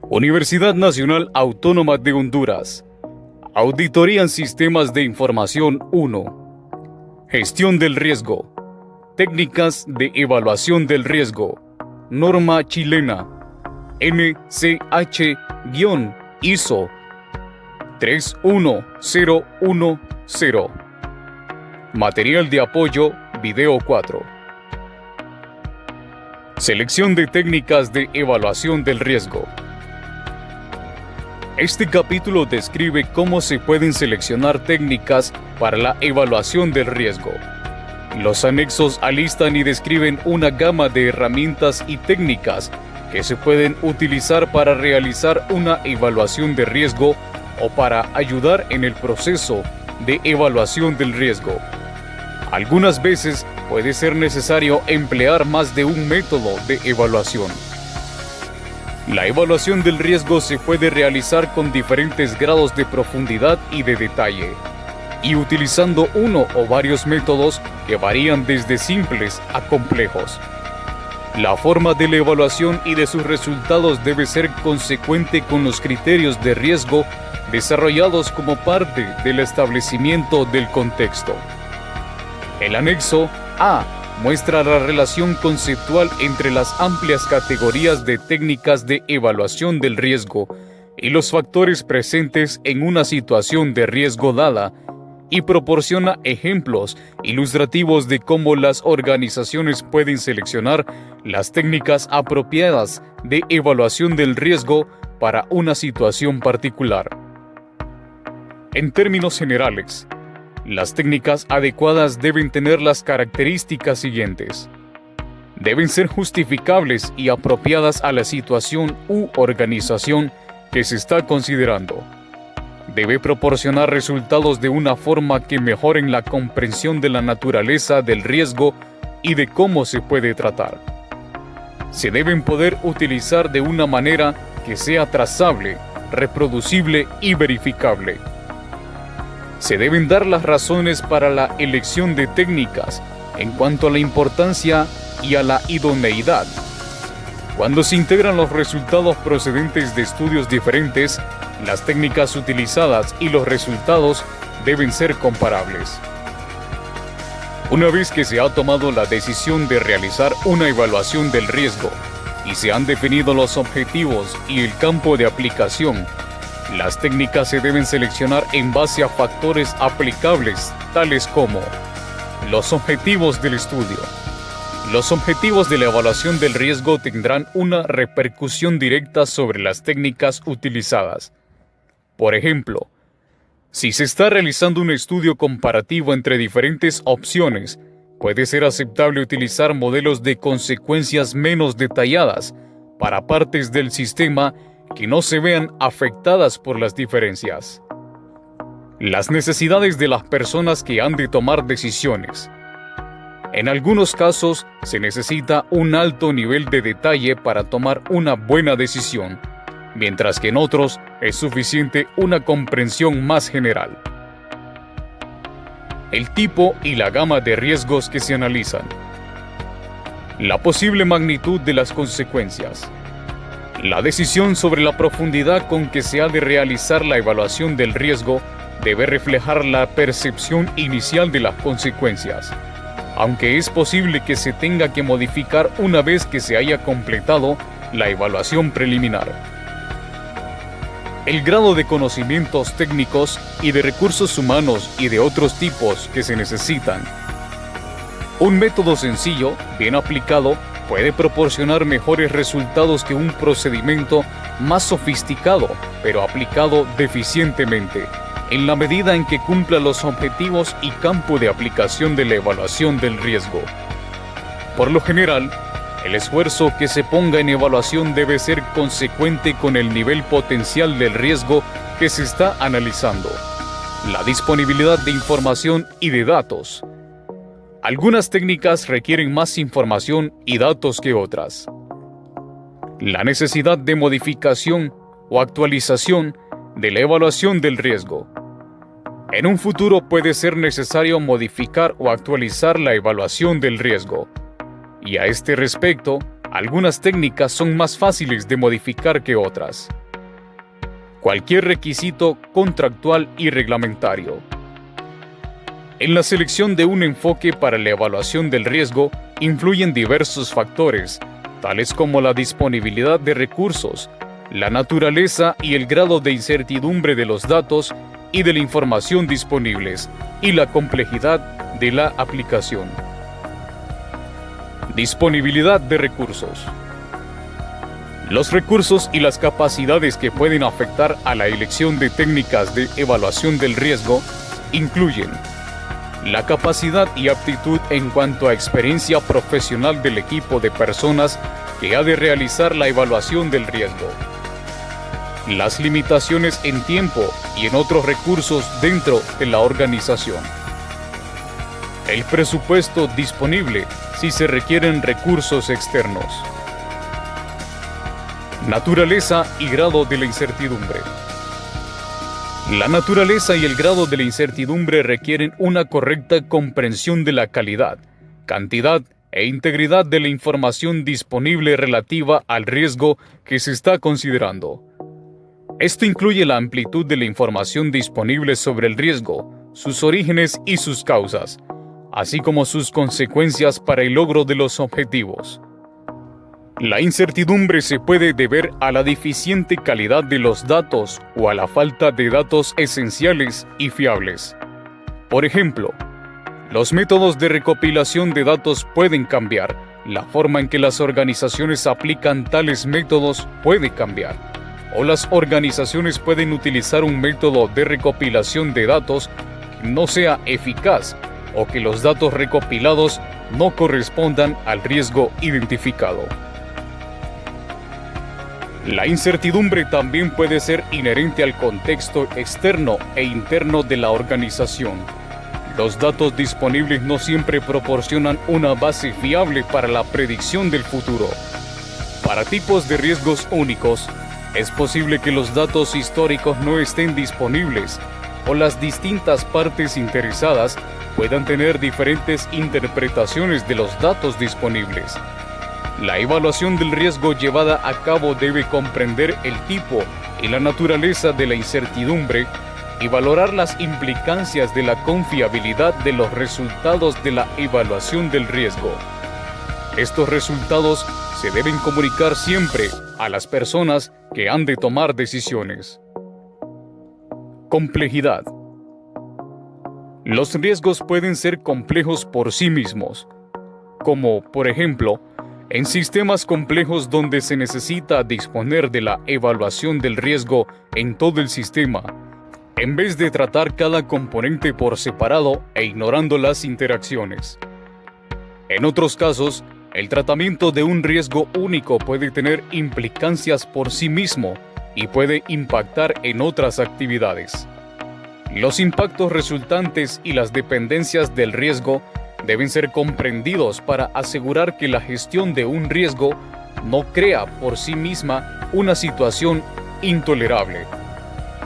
Universidad Nacional Autónoma de Honduras. Auditoría en Sistemas de Información 1. Gestión del riesgo. Técnicas de evaluación del riesgo. Norma chilena. NCH-ISO 31010. Material de apoyo, video 4. Selección de técnicas de evaluación del riesgo. Este capítulo describe cómo se pueden seleccionar técnicas para la evaluación del riesgo. Los anexos alistan y describen una gama de herramientas y técnicas que se pueden utilizar para realizar una evaluación de riesgo o para ayudar en el proceso de evaluación del riesgo. Algunas veces puede ser necesario emplear más de un método de evaluación. La evaluación del riesgo se puede realizar con diferentes grados de profundidad y de detalle, y utilizando uno o varios métodos que varían desde simples a complejos. La forma de la evaluación y de sus resultados debe ser consecuente con los criterios de riesgo desarrollados como parte del establecimiento del contexto. El anexo A muestra la relación conceptual entre las amplias categorías de técnicas de evaluación del riesgo y los factores presentes en una situación de riesgo dada, y proporciona ejemplos ilustrativos de cómo las organizaciones pueden seleccionar las técnicas apropiadas de evaluación del riesgo para una situación particular. En términos generales, las técnicas adecuadas deben tener las características siguientes. Deben ser justificables y apropiadas a la situación u organización que se está considerando. Debe proporcionar resultados de una forma que mejoren la comprensión de la naturaleza del riesgo y de cómo se puede tratar. Se deben poder utilizar de una manera que sea trazable, reproducible y verificable. Se deben dar las razones para la elección de técnicas en cuanto a la importancia y a la idoneidad. Cuando se integran los resultados procedentes de estudios diferentes, las técnicas utilizadas y los resultados deben ser comparables. Una vez que se ha tomado la decisión de realizar una evaluación del riesgo y se han definido los objetivos y el campo de aplicación, las técnicas se deben seleccionar en base a factores aplicables, tales como los objetivos del estudio. Los objetivos de la evaluación del riesgo tendrán una repercusión directa sobre las técnicas utilizadas. Por ejemplo, si se está realizando un estudio comparativo entre diferentes opciones, puede ser aceptable utilizar modelos de consecuencias menos detalladas para partes del sistema que no se vean afectadas por las diferencias. Las necesidades de las personas que han de tomar decisiones. En algunos casos se necesita un alto nivel de detalle para tomar una buena decisión, mientras que en otros es suficiente una comprensión más general. El tipo y la gama de riesgos que se analizan. La posible magnitud de las consecuencias. La decisión sobre la profundidad con que se ha de realizar la evaluación del riesgo debe reflejar la percepción inicial de las consecuencias, aunque es posible que se tenga que modificar una vez que se haya completado la evaluación preliminar. El grado de conocimientos técnicos y de recursos humanos y de otros tipos que se necesitan. Un método sencillo, bien aplicado, puede proporcionar mejores resultados que un procedimiento más sofisticado, pero aplicado deficientemente, en la medida en que cumpla los objetivos y campo de aplicación de la evaluación del riesgo. Por lo general, el esfuerzo que se ponga en evaluación debe ser consecuente con el nivel potencial del riesgo que se está analizando, la disponibilidad de información y de datos. Algunas técnicas requieren más información y datos que otras. La necesidad de modificación o actualización de la evaluación del riesgo. En un futuro puede ser necesario modificar o actualizar la evaluación del riesgo, y a este respecto Algunas técnicas son más fáciles de modificar que otras. Cualquier requisito contractual y reglamentario. En la selección de un enfoque para la evaluación del riesgo influyen diversos factores, tales como la disponibilidad de recursos, la naturaleza y el grado de incertidumbre de los datos y de la información disponibles, y la complejidad de la aplicación. Disponibilidad de recursos. Los recursos y las capacidades que pueden afectar a la elección de técnicas de evaluación del riesgo incluyen la capacidad y aptitud en cuanto a experiencia profesional del equipo de personas que ha de realizar la evaluación del riesgo, las limitaciones en tiempo y en otros recursos dentro de la organización, el presupuesto disponible si se requieren recursos externos, naturaleza y grado de la incertidumbre. La naturaleza y el grado de la incertidumbre requieren una correcta comprensión de la calidad, cantidad e integridad de la información disponible relativa al riesgo que se está considerando. Esto incluye la amplitud de la información disponible sobre el riesgo, sus orígenes y sus causas, así como sus consecuencias para el logro de los objetivos. La incertidumbre se puede deber a la deficiente calidad de los datos o a la falta de datos esenciales y fiables. Por ejemplo, los métodos de recopilación de datos pueden cambiar, la forma en que las organizaciones aplican tales métodos puede cambiar, o las organizaciones pueden utilizar un método de recopilación de datos que no sea eficaz o que los datos recopilados no correspondan al riesgo identificado. La incertidumbre también puede ser inherente al contexto externo e interno de la organización. Los datos disponibles no siempre proporcionan una base fiable para la predicción del futuro. Para tipos de riesgos únicos, es posible que los datos históricos no estén disponibles o las distintas partes interesadas puedan tener diferentes interpretaciones de los datos disponibles. La evaluación del riesgo llevada a cabo debe comprender el tipo y la naturaleza de la incertidumbre y valorar las implicancias de la confiabilidad de los resultados de la evaluación del riesgo. Estos resultados se deben comunicar siempre a las personas que han de tomar decisiones. Complejidad. Los riesgos pueden ser complejos por sí mismos, como, por ejemplo, en sistemas complejos donde se necesita disponer de la evaluación del riesgo en todo el sistema, en vez de tratar cada componente por separado e ignorando las interacciones. En otros casos, el tratamiento de un riesgo único puede tener implicancias por sí mismo y puede impactar en otras actividades. Los impactos resultantes y las dependencias del riesgo deben ser comprendidos para asegurar que la gestión de un riesgo no crea por sí misma una situación intolerable.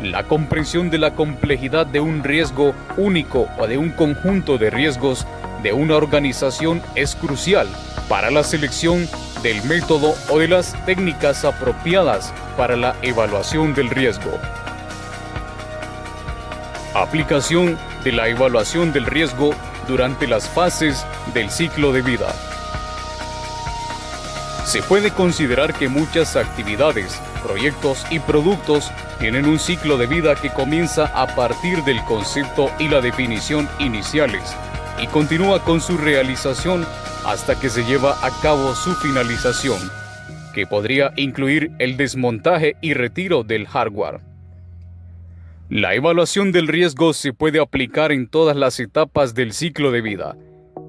La comprensión de la complejidad de un riesgo único o de un conjunto de riesgos de una organización es crucial para la selección del método o de las técnicas apropiadas para la evaluación del riesgo. Aplicación de la evaluación del riesgo durante las fases del ciclo de vida. Se puede considerar que muchas actividades, proyectos y productos tienen un ciclo de vida que comienza a partir del concepto y la definición iniciales y continúa con su realización hasta que se lleva a cabo su finalización, que podría incluir el desmontaje y retiro del hardware. La evaluación del riesgo se puede aplicar en todas las etapas del ciclo de vida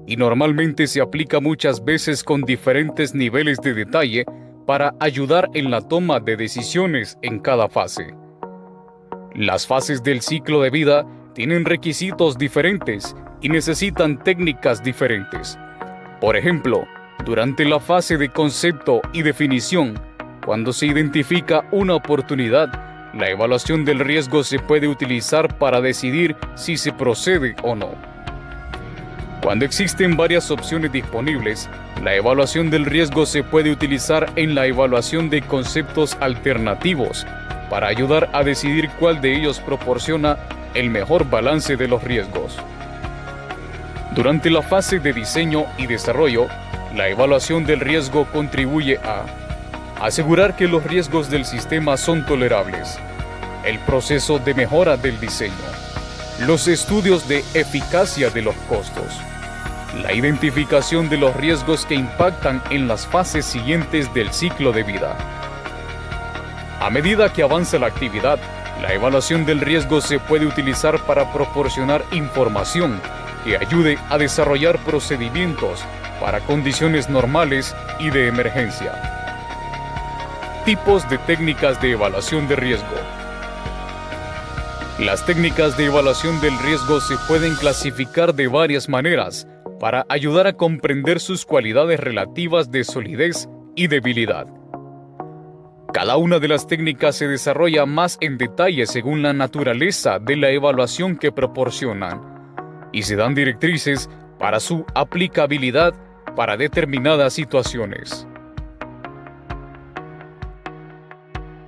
y normalmente se aplica muchas veces con diferentes niveles de detalle para ayudar en la toma de decisiones en cada fase. Las fases del ciclo de vida tienen requisitos diferentes y necesitan técnicas diferentes. Por ejemplo, durante la fase de concepto y definición, cuando se identifica una oportunidad, la evaluación del riesgo se puede utilizar para decidir si se procede o no. Cuando existen varias opciones disponibles, la evaluación del riesgo se puede utilizar en la evaluación de conceptos alternativos para ayudar a decidir cuál de ellos proporciona el mejor balance de los riesgos. Durante la fase de diseño y desarrollo, la evaluación del riesgo contribuye a asegurar que los riesgos del sistema son tolerables, el proceso de mejora del diseño, los estudios de eficacia de los costos, la identificación de los riesgos que impactan en las fases siguientes del ciclo de vida. A medida que avanza la actividad, la evaluación del riesgo se puede utilizar para proporcionar información que ayude a desarrollar procedimientos para condiciones normales y de emergencia. Tipos de técnicas de evaluación de riesgo. Las técnicas de evaluación del riesgo se pueden clasificar de varias maneras para ayudar a comprender sus cualidades relativas de solidez y debilidad. Cada una de las técnicas se desarrolla más en detalle según la naturaleza de la evaluación que proporcionan y se dan directrices para su aplicabilidad para determinadas situaciones.